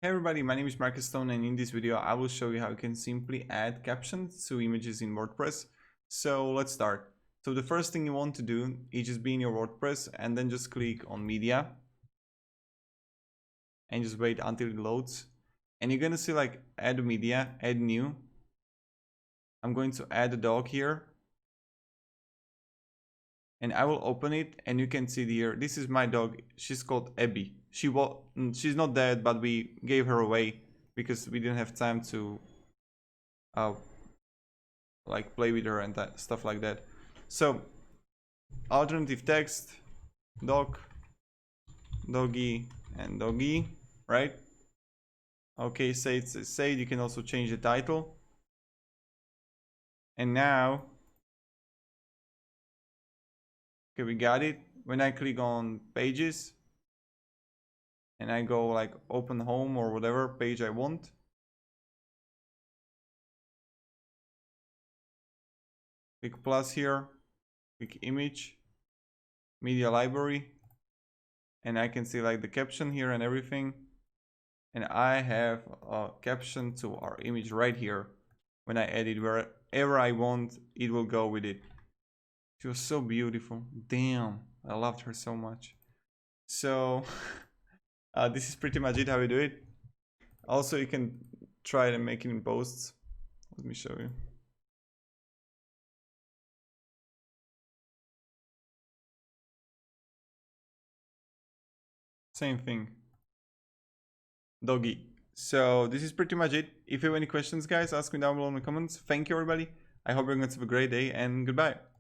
Hey everybody, my name is Marcus Stone, and in this video I will show you how you can simply add captions to images in WordPress. So let's start. So the first thing you want to do is just be in your WordPress and then just click on media and just wait until it loads. And you're gonna see like add media, add new. I'm going to add a dog here. And I will open it and you can see here, this is my dog. She's called Abby. She's not dead, but we gave her away because we didn't have time to like play with her and stuff like that. So alternative text, dog, doggy, and doggy, right? Okay, say it's saved. You can also change the title. And now, okay, we got it. When I click on pages and I go like open home or whatever page I want, click plus here, click image, media library, and I can see like the caption here and everything. And I have a caption to our image right here. When I edit wherever I want, it will go with it. She was so beautiful. Damn, I loved her so much. So this is pretty much it how you do it. Also, you can try to make it in posts. Let me show you. Same thing. Doggy. So this is pretty much it. If you have any questions, guys, ask me down below in the comments. Thank you, everybody. I hope you're going to have a great day, and goodbye.